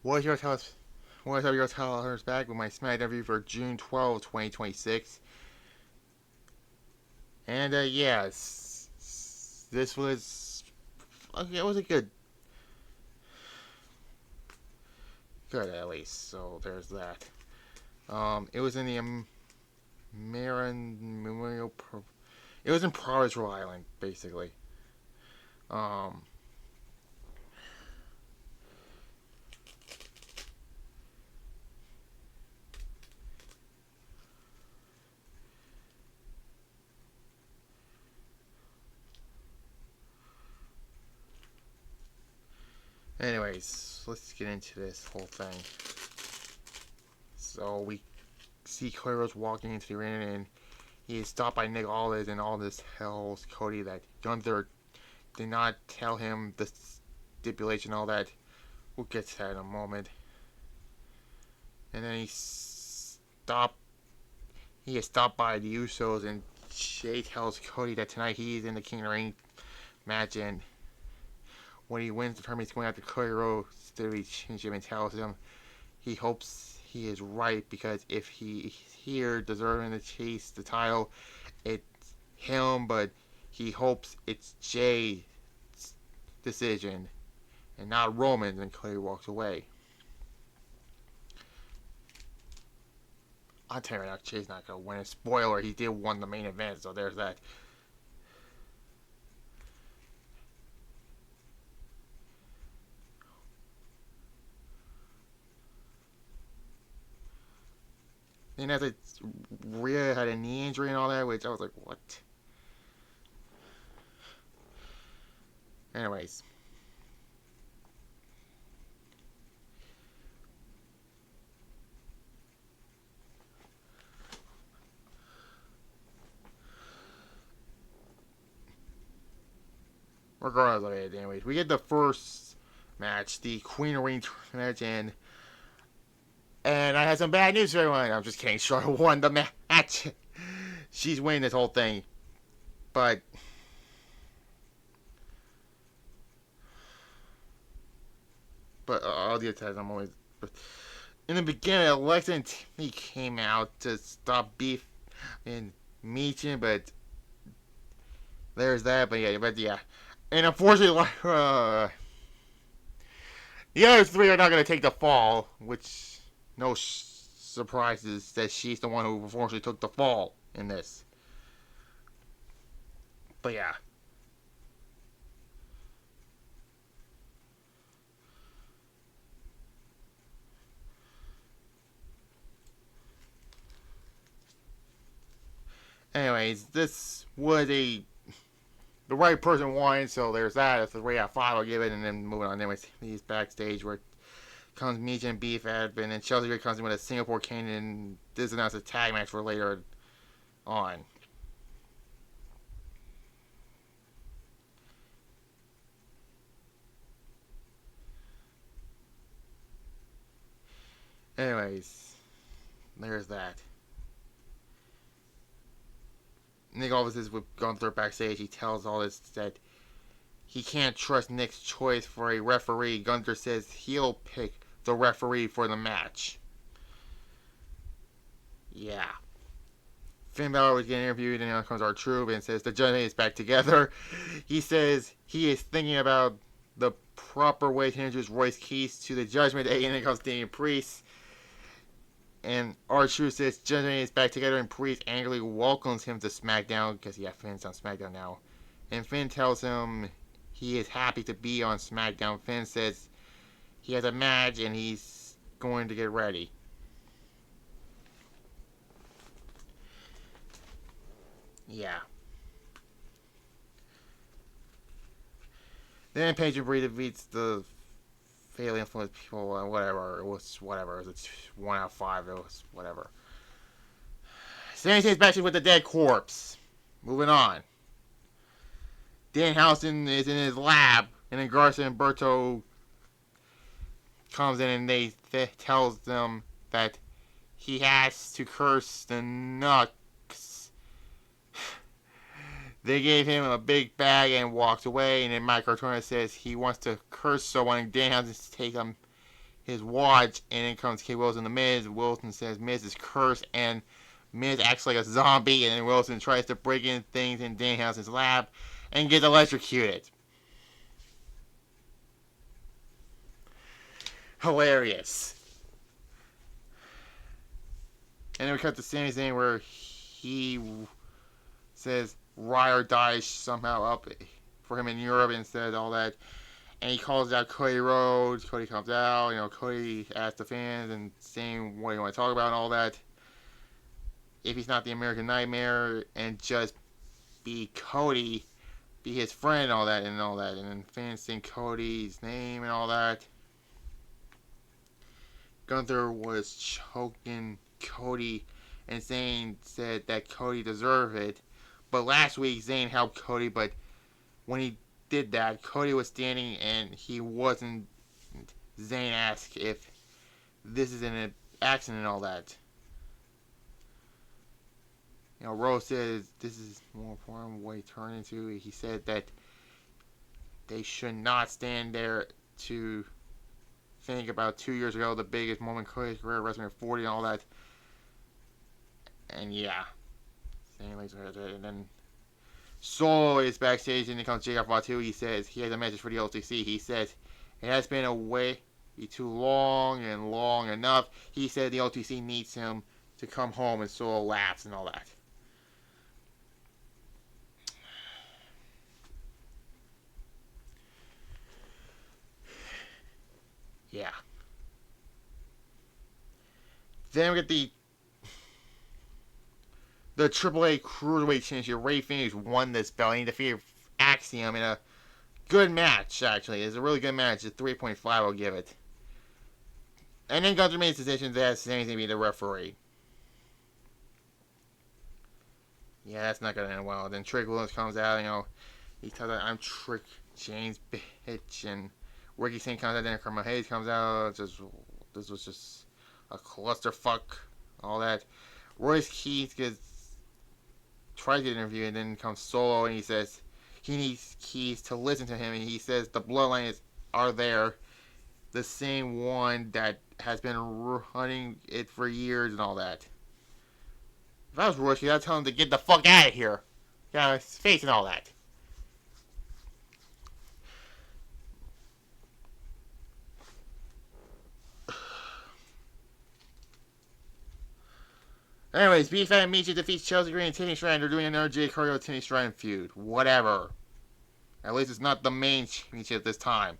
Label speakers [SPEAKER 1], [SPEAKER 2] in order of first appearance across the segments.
[SPEAKER 1] What's your tell us? What's up, your tellers back with my SmackDown review for June 12, 2026. And this was okay. It was a good at least. So there's that. It was in the Marin Memorial. It was in Providence, Rhode Island, basically. Um, anyways, let's get into this whole thing. So we see Cody Rhodes walking into the arena, and he is stopped by Nick Aldis, and Aldis tells Cody that Gunther did not tell him the stipulation, all that. We'll get to that in a moment. And then he is stopped by the Usos, and Jay tells Cody that tonight he's in the King of the Ring match, and when he wins the tournament, he's going after Cody Rhodes to the championship, and tells him he hopes he is right, because if he here deserving to chase the title, it's him, but he hopes it's Jay's decision and not Roman's, and Cody walks away. I'll tell you right now, Jay's not going to win. Spoiler, he did win the main event, so there's that. Then after Rhea had a knee injury and all that, which I was like, what? Anyways. Regardless of it, anyways, we get the first match, the Queen of Ring match, and I had some bad news for everyone. I'm just kidding. Charlotte won the match. She's winning this whole thing, but I'll get to that. I'm always. But in the beginning, Alexa and Timmy came out to stop beef and meeting, but there's that. But yeah, and unfortunately, the other three are not going to take the fall, which no surprises that she's the one who unfortunately took the fall in this. But yeah. Anyways, this was the right person won, so there's that. That's the way I thought I'll give it, and then moving on. Anyways, he's backstage where comes Meech and Beef Advent, and Chelsea Gray comes in with a Singapore Cane, and this is announced a tag match for later on. Anyways, there's that. Nick Aldis is with Gunther backstage. He tells Aldis that he can't trust Nick's choice for a referee. Gunther says he'll pick the referee for the match. Yeah. Finn Balor was getting interviewed, and now comes R-Truth and says the Judgment is back together. He says he is thinking about the proper way to introduce Royce Keys to the Judgment Day, and then comes Damian Priest. And R-Truth says Judgment is back together, and Priest angrily welcomes him to SmackDown, because Finn's on SmackDown now. And Finn tells him he is happy to be on SmackDown. Finn says he has a match, and he's going to get ready. Yeah. Then Paige and Brie defeats the fatally influenced people, whatever. It was whatever. It was 1 out of 5. It was whatever. Sami Zayn's back with the dead corpse. Moving on. Danhausen is in his lab, and then Garza and Berto comes in, and they tells them that he has to curse the Nux. They gave him a big bag and walked away, and then Mike Cartona says he wants to curse someone, and Danhausen takes him his watch, and then comes Kid Wilson, the Miz. Wilson says Miz is cursed, and Miz acts like a zombie, and then Wilson tries to break in things in Danhausen's lab and gets electrocuted. Hilarious. And then we cut to Sami Zayn where he says ride or die somehow up for him in Europe and said all that. And he calls out Cody Rhodes. Cody comes out. Cody asks the fans and saying what you want to talk about and all that. If he's not the American Nightmare, and just be Cody, be his friend and all that. And then fans sing Cody's name and all that. Gunther was choking Cody, and Zayn said that Cody deserved it. But last week, Zayn helped Cody, but when he did that, Cody was standing and he wasn't. Zayn asked if this is an accident and all that. Rose says this is more important what he turned into. He said that they should not stand there to think about 2 years ago, the biggest moment in Cody's career, WrestleMania 40 and all that. And yeah. And then Solo is backstage, and then comes Jake Fatu. He says he has a message for the LTC. He says it has been away too long and long enough. He said the LTC needs him to come home, and Solo laughs and all that. Yeah. Then we get the AAA Cruiserweight Championship. Ray Phoenix won this belt. He defeated Axiom in a good match, actually. It's a really good match. It's 3.5, I'll give it. And then Gunther made his decision that Sami Zayn to be the referee. Yeah, that's not going to end well. Then Trick Williams comes out, he tells her, I'm Trick James, bitch. And Ricky Singh comes out, then Carmelo Hayes comes out. This was just a clusterfuck, all that. Royce Keith tries to get an interview, and then comes Solo, and he says he needs Keith to listen to him, and he says the bloodlines are there, the same one that has been running it for years and all that. If I was Royce Keith, I'd tell him to get the fuck out of here. Yeah, his face and all that. Anyways, BFAT Michi defeats Chelsea Green and Timmy Stratton. They're doing another J. Cargill Timmy Stratton feud. Whatever. At least it's not the main championship this time.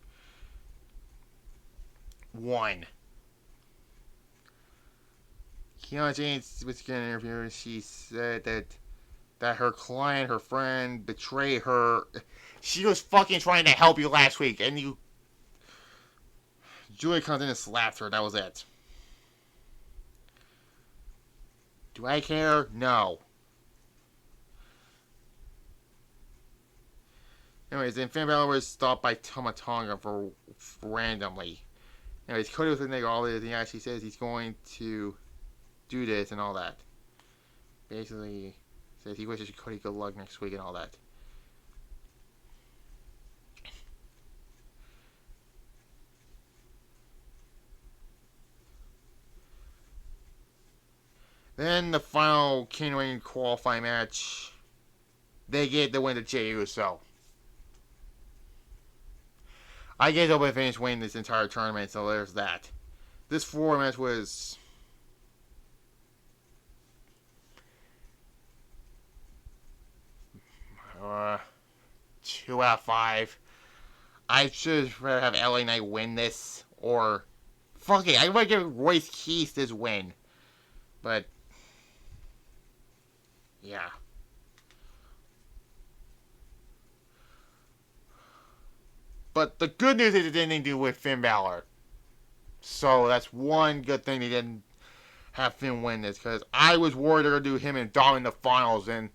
[SPEAKER 1] 1. Kiana James was getting an interview, and she said that her client, her friend, betrayed her. She was fucking trying to help you last week, and you... Julia comes in and slaps her. That was it. Do I care? No. Anyways, then Finn Balor was stopped by Tama Tonga for randomly. Anyways, Cody was in there all this, and he actually says he's going to do this and all that. Basically, says he wishes Cody good luck next week and all that. Then the final King Ring qualifying match, they get the win to Jey Uso. I guess they'll finish winning this entire tournament, so there's that. This 4 match was... 2 out of 5. I should rather have LA Knight win this, or... Fuck it, I might give Royce Keith this win. But... yeah. But the good news is it didn't do with Finn Balor. So that's one good thing they didn't have Finn win this. Because I was worried they were going to do him and Dom in the finals. And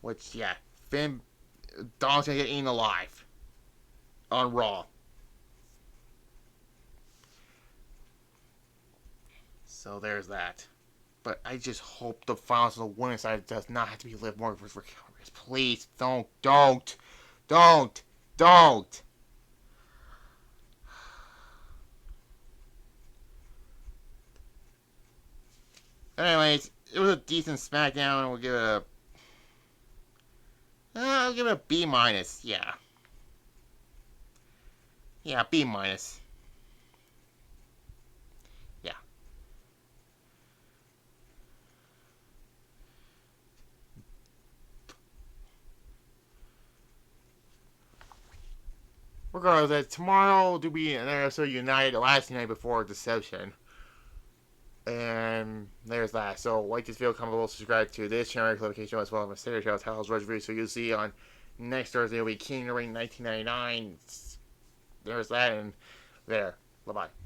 [SPEAKER 1] which, yeah. Dom's going to get eaten alive. On Raw. So there's that. But I just hope the finals of the women's side does not have to be Liv Morgan versus Raquel Rodriguez. Please, don't. Anyways, it was a decent SmackDown. We'll give it a. I'll give it a B minus. Yeah. Yeah, B minus. Yeah. Regardless, tomorrow will be another episode of United, the last night before Deception. And there's that. So, like this video, comment below, subscribe to this channel, notification as well as my Saturday show, Titles Rose review. So, you'll see on next Thursday will be King of the Ring 1999. There's that, and there. Bye bye.